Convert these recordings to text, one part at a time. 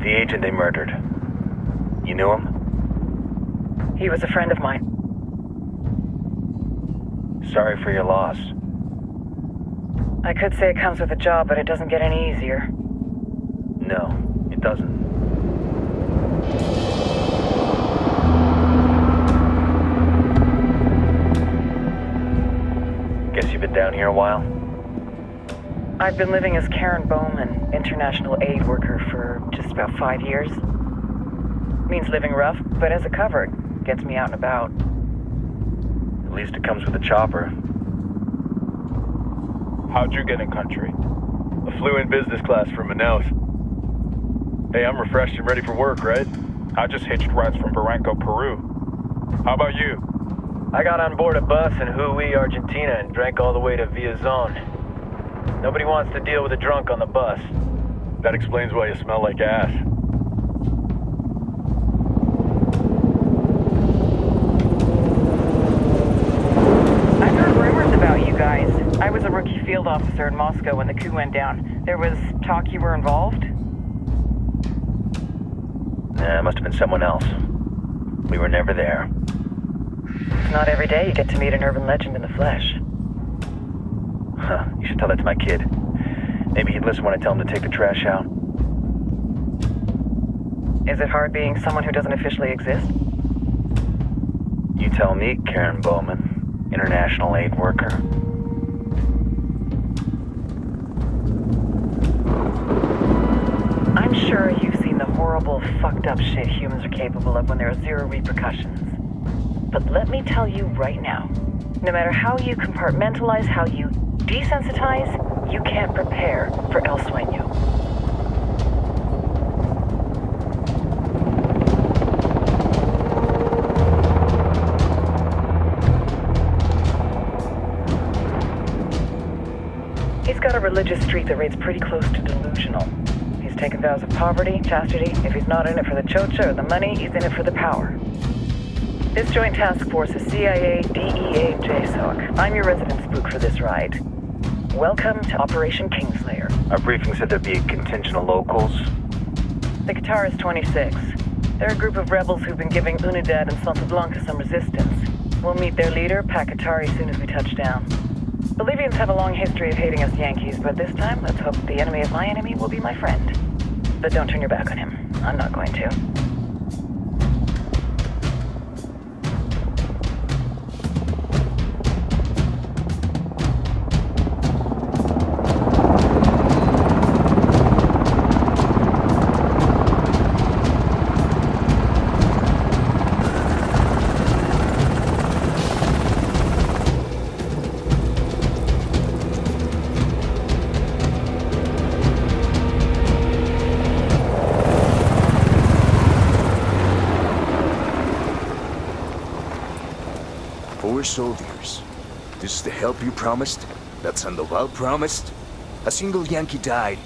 The agent they murdered. You knew him? He was a friend of mine. Sorry for your loss. I could say it comes with a job, but it doesn't get any easier. No, it doesn't. Guess you've been down here a while? I've been living as Karen Bowman, international aid worker, for just about 5 years. Means living rough, but as a cover, it gets me out and about. At least it comes with a chopper. How'd you get in country? I flew in business class from Manaus. Hey, I'm refreshed and ready for work, right? I just hitched rides from Barranco, Peru. How about you? I got on board a bus in Jujuy, Argentina, and drank all the way to Villazon. Nobody wants to deal with a drunk on the bus. That explains why you smell like ass. I've heard rumors about you guys. I was a rookie field officer in Moscow when the coup went down. There was talk you were involved? Nah, it must have been someone else. We were never there. It's not every day you get to meet an urban legend in the flesh. Huh, you should tell that to my kid. Maybe he'd listen when I tell him to take the trash out. Is it hard being someone who doesn't officially exist? You tell me, Karen Bowman, international aid worker. I'm sure you've seen the horrible, fucked up shit humans are capable of when there are zero repercussions. But let me tell you right now, no matter how you compartmentalize, how you desensitize, you can't prepare for El Sueño. He's got a religious streak that rates pretty close to delusional. He's taken vows of poverty, chastity. If he's not in it for the chocha or the money, he's in it for the power. This joint task force is CIA, DEA, and JSOC. I'm your resident spook for this ride. Welcome to Operation Kingslayer. Our briefing said there'd be a contingent of locals. The Guitarist 26. They're a group of rebels who've been giving Unidad and Santa Blanca some resistance. We'll meet their leader, Pakatari, soon as we touch down. Bolivians have a long history of hating us Yankees, but this time, let's hope the enemy of my enemy will be my friend. But don't turn your back on him. I'm not going to. Soldiers. This is the help you promised? That Sandoval promised? A single Yankee died,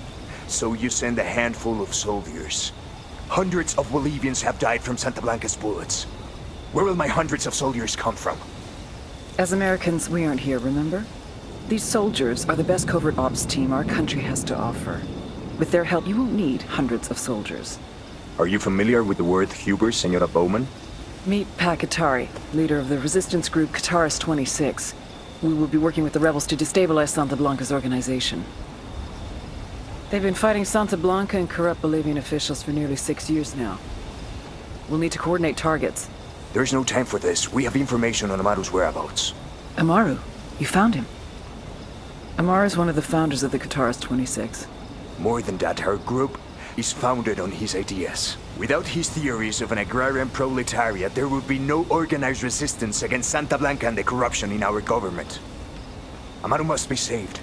so you send a handful of soldiers. Hundreds of Bolivians have died from Santa Blanca's bullets. Where will my hundreds of soldiers come from? As Americans, we aren't here, remember? These soldiers are the best covert ops team our country has to offer. With their help, you won't need hundreds of soldiers. Are you familiar with the word Huber, Senora Bowman? Meet Pakatari, leader of the resistance group Guitarist 26. We will be working with the rebels to destabilize Santa Blanca's organization. They've been fighting Santa Blanca and corrupt Bolivian officials for nearly 6 years now. We'll need to coordinate targets. There's no time for this. We have information on Amaru's whereabouts. Amaru? You found him? Amaru is one of the founders of the Guitarist 26. More than that, our group is founded on his ideas. Without his theories of an agrarian proletariat, there would be no organized resistance against Santa Blanca and the corruption in our government. Amaru must be saved.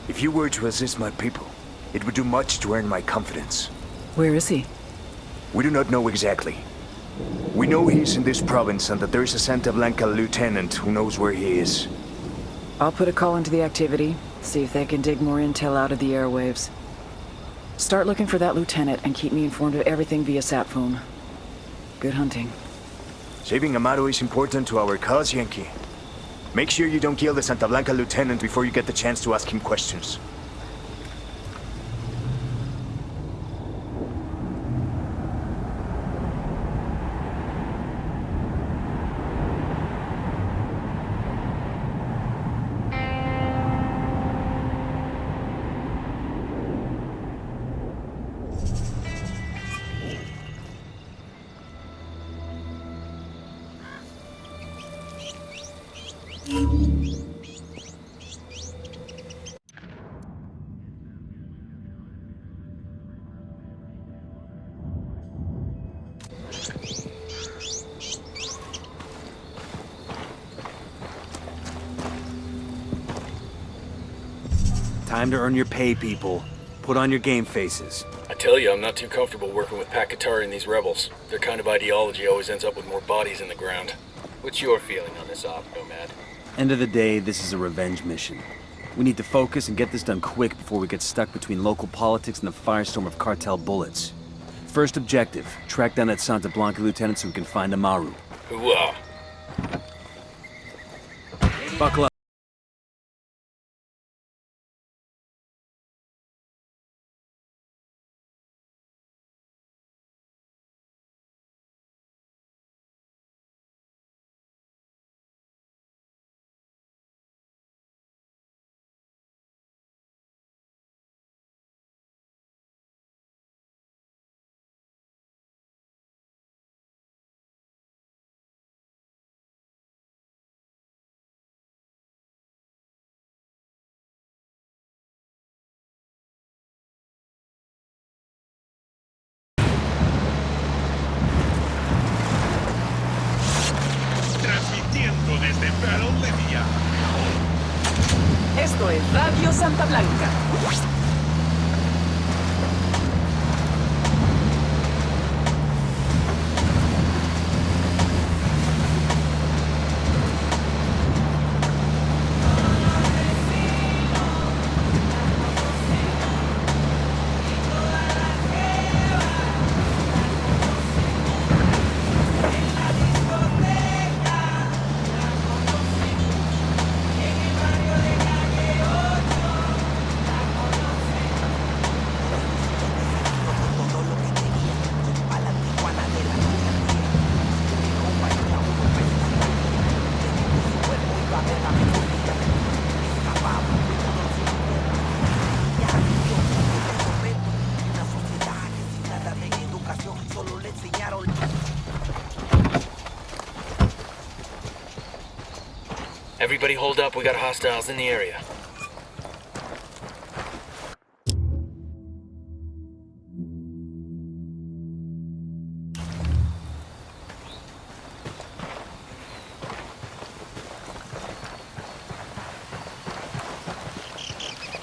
If you were to assist my people, it would do much to earn my confidence. Where is he? We do not know exactly. We know he's in this province and that there is a Santa Blanca lieutenant who knows where he is. I'll put a call into the activity, see if they can dig more intel out of the airwaves. Start looking for that lieutenant and keep me informed of everything via sat phone. Good hunting. Saving Amaru is important to our cause, Yankee. Make sure you don't kill the Santa Blanca lieutenant before you get the chance to ask him questions. Time to earn your pay, people. Put on your game faces. I tell you, I'm not too comfortable working with Pakatari and these rebels. Their kind of ideology always ends up with more bodies in the ground. What's your feeling on this op, Nomad? End of the day, this is a revenge mission. We need to focus and get this done quick before we get stuck between local politics and the firestorm of cartel bullets. First objective, track down that Santa Blanca lieutenant so we can find Amaru. Hooah! Buckle up. Transmitiendo desde Vía. Esto es Radio Santa Blanca. Everybody hold up, we got hostiles in the area.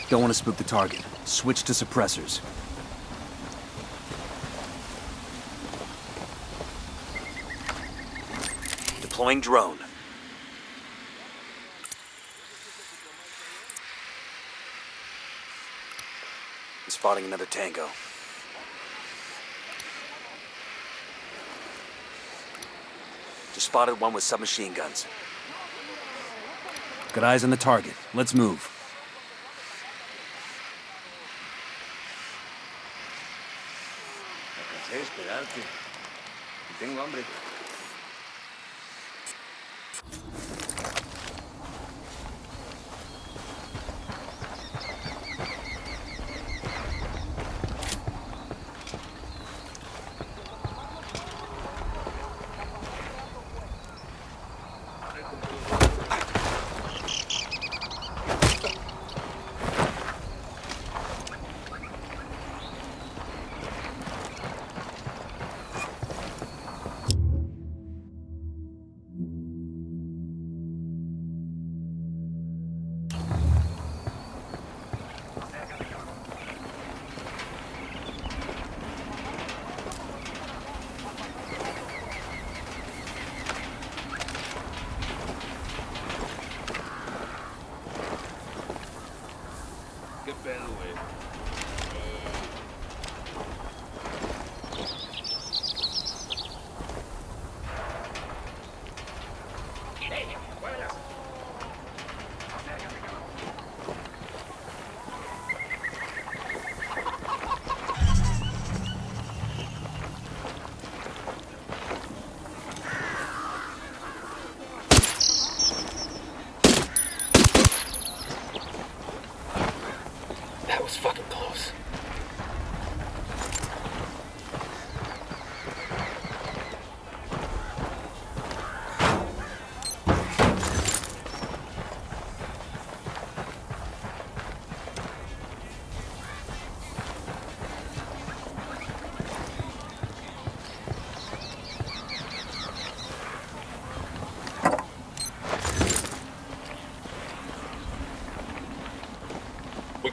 Don't want to spook the target. Switch to suppressors. Deploying drone. Spotting another tango. Just spotted one with submachine guns. Got eyes on the target. Let's move. Tengo hambre.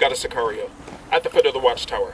got a Sicario. At the foot of the watchtower.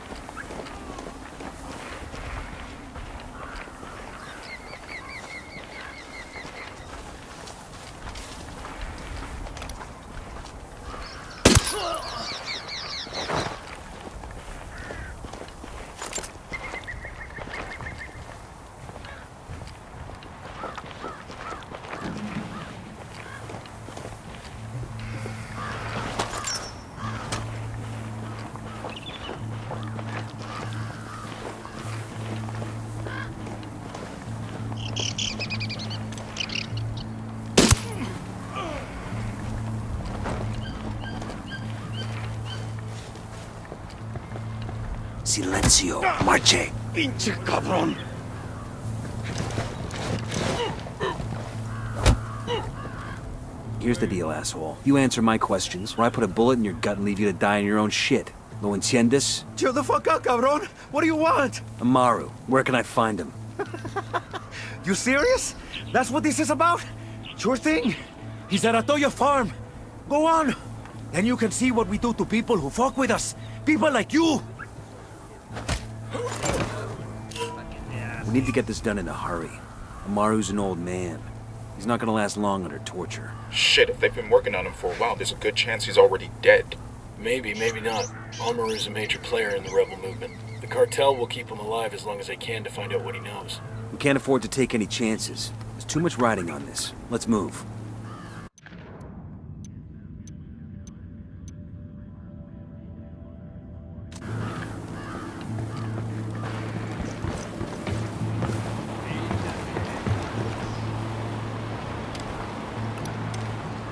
Silencio, marche. Pinche cabrón. Here's the deal, asshole. You answer my questions, or I put a bullet in your gut and leave you to die in your own shit. ¿Lo entiendes? Chill the fuck out, cabrón. What do you want? Amaru, where can I find him? You serious? That's what this is about? Sure thing. He's at Atoya Farm. Go on. Then you can see what we do to people who fuck with us. People like you. We need to get this done in a hurry. Amaru's an old man. He's not gonna last long under torture. Shit, if they've been working on him for a while, there's a good chance he's already dead. Maybe, maybe not. Amaru's a major player in the rebel movement. The cartel will keep him alive as long as they can to find out what he knows. We can't afford to take any chances. There's too much riding on this. Let's move.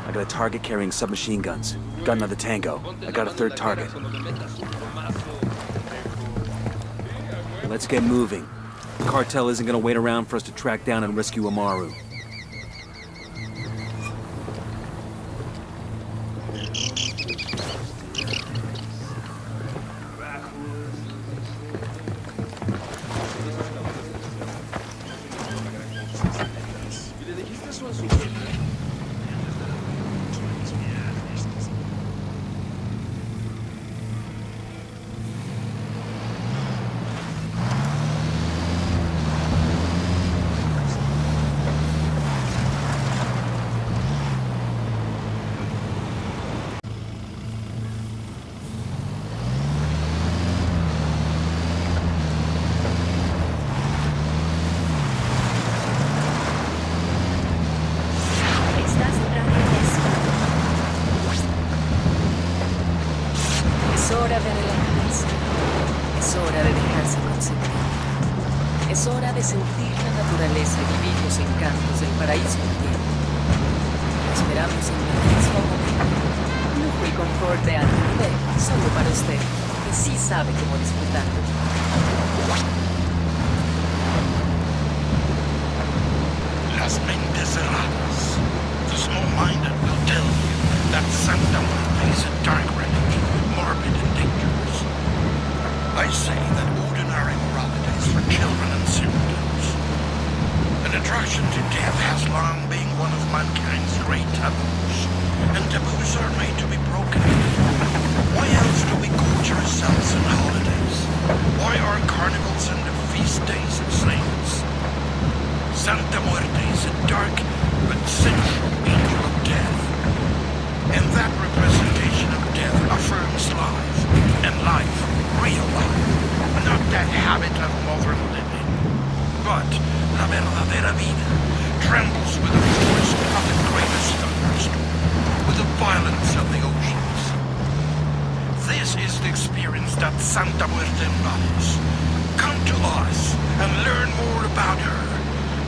I got a target carrying submachine guns. Got another tango. I got a third target. Let's get moving. The cartel isn't gonna wait around for us to track down and rescue Amaru. Es hora de relajarse. Es hora de dejarse consentir. Es hora de sentir la naturaleza y vivir los encantos del paraíso entero. Esperamos en el mismo momento. Lujo y confort de André, solo para usted, que sí sabe cómo disfrutarlo. Las mentes cerradas. The small-minded will tell you that Santa Muerte is a dark relic, morbid and dangerous. I say that ordinary morality is for children and simpletons. An attraction to death has long been one of mankind's great taboos, and taboos are made to be broken. Why else do we gorge ourselves on holidays? Why are carnivals and the feast days of saints? Santa Muerte is a dark but central angel of death. And that representation of death affirms life, and life, real life, not that habit of modern living. But la verdadera vida trembles with the force of the greatest thunderstorm, with the violence of the oceans. This is the experience that Santa Muerte embodies. Come to us and learn more about her.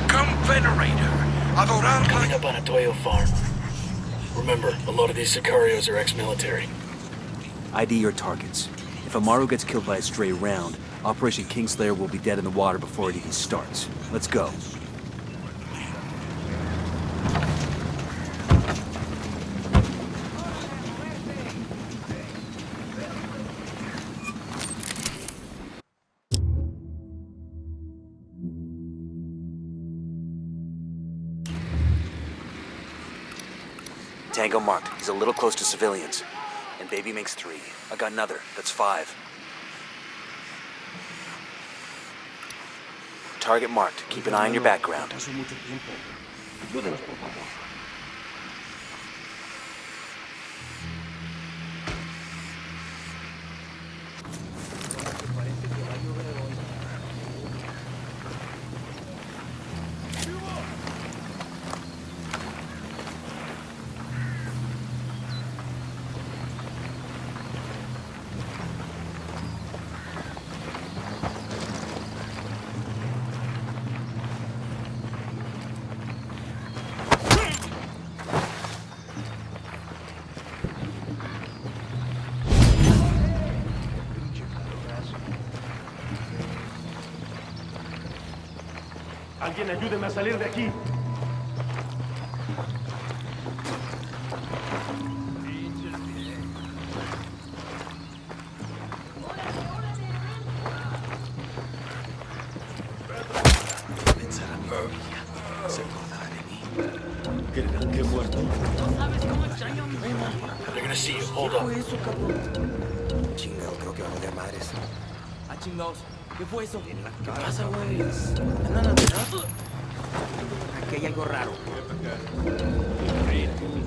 Come venerate her, adorarla. Coming up on Atoyo Farm. Remember, a lot of these Sicarios are ex-military. ID your targets. If Amaru gets killed by a stray round, Operation Kingslayer will be dead in the water before it even starts. Let's go. Tango marked. He's a little close to civilians. And baby makes 3. I got another. That's 5. Target marked. Keep an eye on your background. Pasó mucho tiempo. Ayúdenos, por favor. Alguien ayúdeme a salir de aquí. Pensar a mi familia. Se acordará de mí. Creerán que he muerto. They're gonna see you. Hold up. Chingado, creo que va a valer madres. Ah, chingados. ¿Qué fue eso? ¿Qué pasa, güey? ¿Andan alterados? Aquí hay algo raro.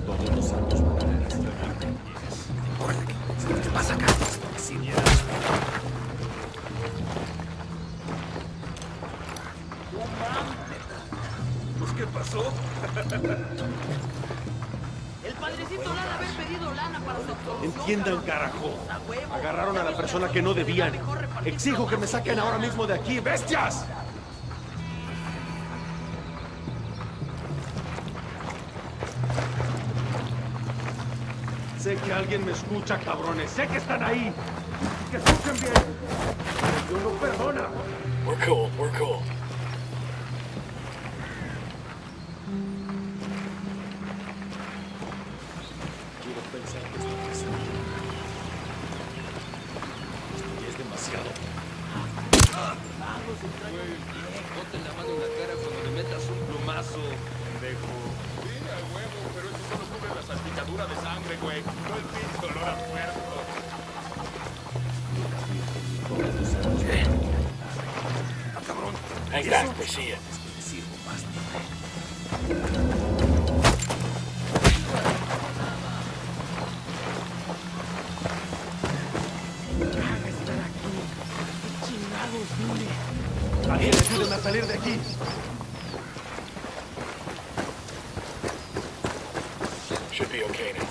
Todos los años van a ver hasta ¿Qué pasa acá? Pues, ¿qué pasó? El padrecito le ha de haber pedido lana para su absolución. Entiendan, carajo. Agarraron a la persona que no debían. Exijo que me saquen ahora mismo de aquí, bestias. Sé que alguien me escucha, cabrones. Sé que están ahí. Que escuchen bien. Yo no perdona. We're cool. We're cool. Quiero pensar que esto es esto ya es demasiado. Vamos, güey. Ponte la mano en la cara cuando le metas un plumazo, pendejo. Sí, a huevo, pero eso solo cubre la salpicadura de sangre, güey. No el pinche olor a muerto. Cabrón. Hang back. They see you. Sirvo más. Alguien ayúdenme a salir de aquí. Should be okay now.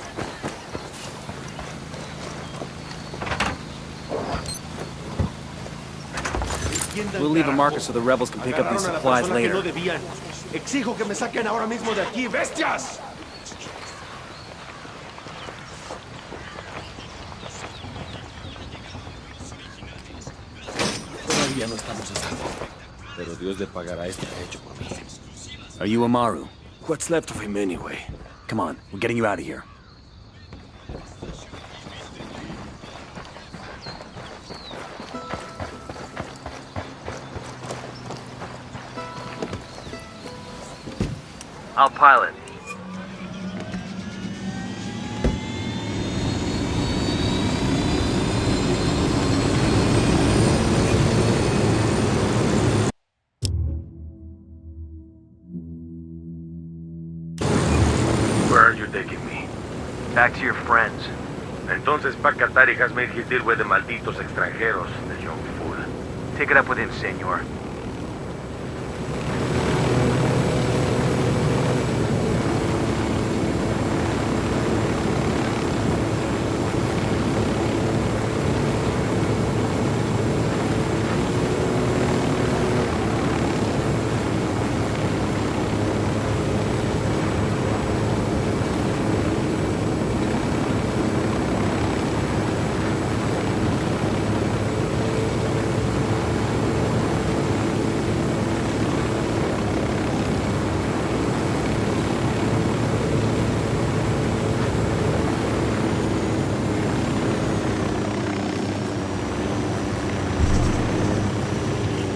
Entiendan, We'll leave a carajo. marker so the rebels can pick up these Agarraron a la supplies persona que no later. debían. Exijo que me saquen ahora mismo de aquí, bestias. Todavía no estamos a salvo. Pero Dios le pagará esto que ha hecho por mí. Are you Amaru? What's left of him anyway? Come on, we're getting you out of here. I'll pilot. Where are you taking me? Back to your friends. Entonces, Pacatari has made his deal with the malditos extranjeros, the young fool. Take it up with him, senor.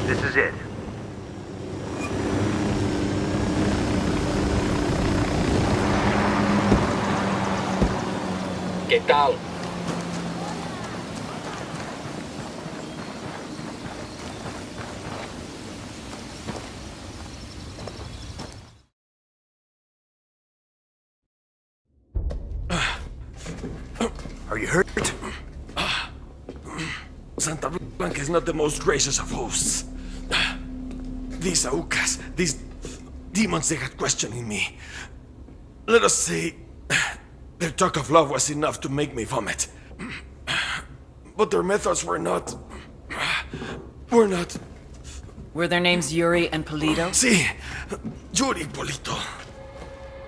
This is it. ¿Qué tal? Are you hurt? Santa Blanca is not the most gracious of hosts. These Aucas, these demons they had questioning me. Let us say, their talk of love was enough to make me vomit. But their methods were not... Were their names Yuri and Polito? Si, Yuri Polito.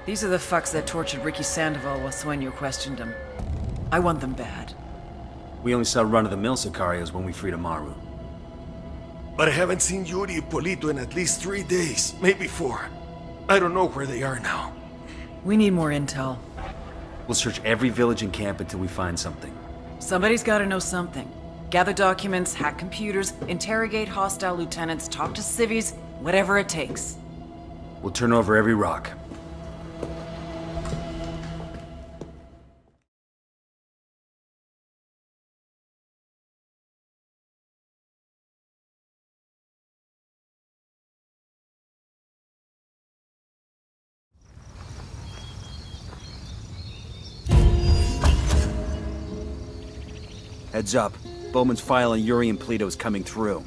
These are the fucks that tortured Ricky Sandoval while Sueño questioned him. I want them bad. We only saw run-of-the-mill Sicarios when we freed Amaru. But I haven't seen Yuri and Polito in at least 3 days, maybe 4. I don't know where they are now. We need more intel. We'll search every village and camp until we find something. Somebody's gotta know something. Gather documents, hack computers, interrogate hostile lieutenants, talk to civvies, whatever it takes. We'll turn over every rock. Heads up. Bowman's file on Yuri and Polito is coming through.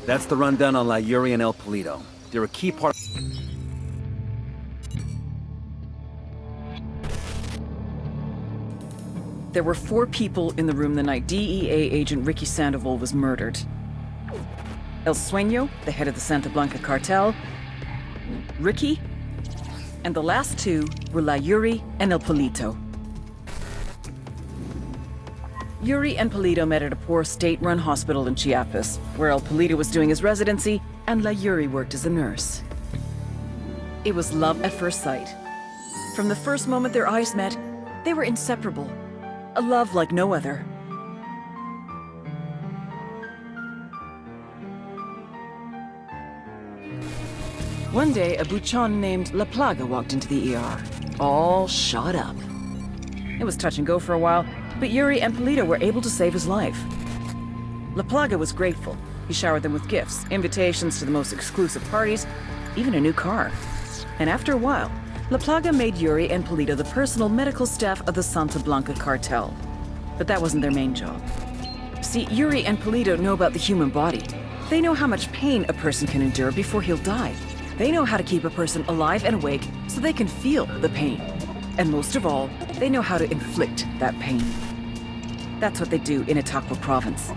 That's the rundown on La Yuri and El Polito. They're a key part... There were 4 people in the room the night DEA agent Ricky Sandoval was murdered. El Sueño, the head of the Santa Blanca cartel, Ricky, and the last 2 were La Yuri and El Polito. Yuri and Polito met at a poor state-run hospital in Chiapas, where El Polito was doing his residency and La Yuri worked as a nurse. It was love at first sight. From the first moment their eyes met, they were inseparable. A love like no other. One day, a buchon named La Plaga walked into the ER, all shot up. It was touch and go for a while, but Yuri and Polito were able to save his life. La Plaga was grateful. He showered them with gifts, invitations to the most exclusive parties, even a new car. And after a while, La Plaga made Yuri and Polito the personal medical staff of the Santa Blanca cartel. But that wasn't their main job. See, Yuri and Polito know about the human body. They know how much pain a person can endure before he'll die. They know how to keep a person alive and awake so they can feel the pain. And most of all, they know how to inflict that pain. That's what they do in Itaqua province.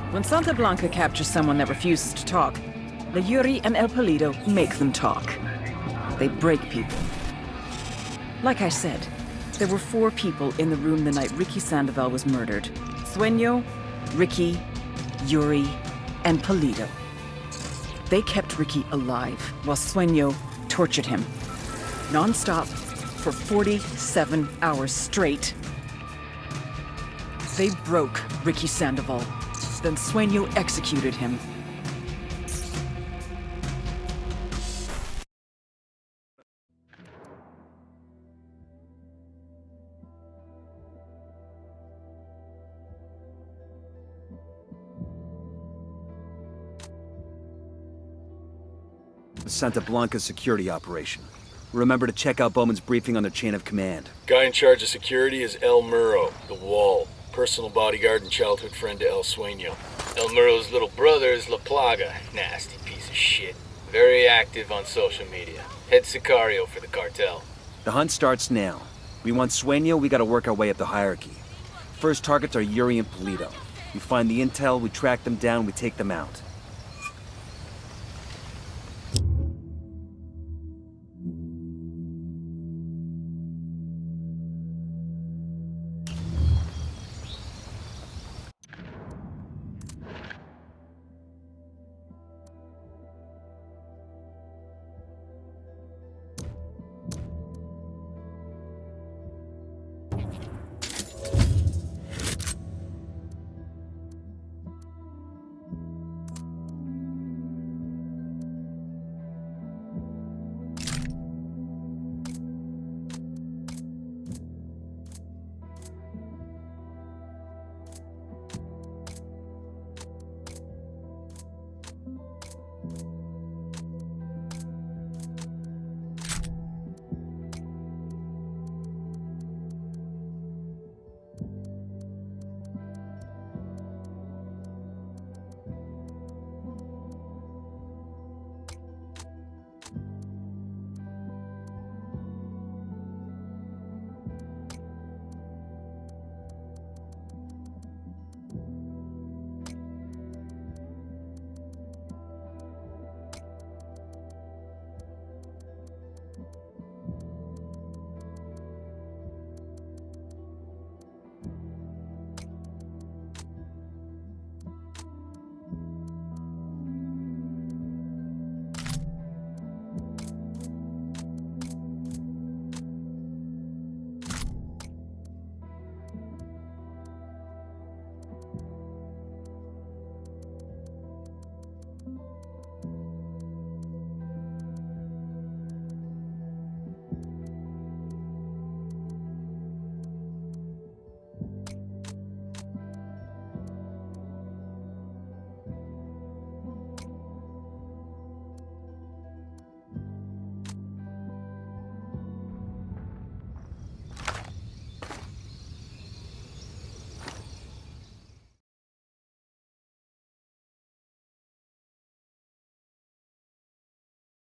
When Santa Blanca captures someone that refuses to talk, La Yuri and El Polito make them talk. They break people. Like I said, there were 4 people in the room the night Ricky Sandoval was murdered. Sueño, Ricky, Yuri, and Polito. They kept Ricky alive while Sueño tortured him. Non-stop for 47 hours straight. They broke Ricky Sandoval. Then Sueño executed him. The Santa Blanca security operation. Remember to check out Bowman's briefing on their chain of command. Guy in charge of security is El Muro, the Wall. Personal bodyguard and childhood friend to El Sueño. El Muro's little brother is La Plaga. Nasty piece of shit. Very active on social media. Head Sicario for the cartel. The hunt starts now. We want Sueño, we gotta work our way up the hierarchy. First targets are Yuri and Polito. We find the intel, we track them down, we take them out.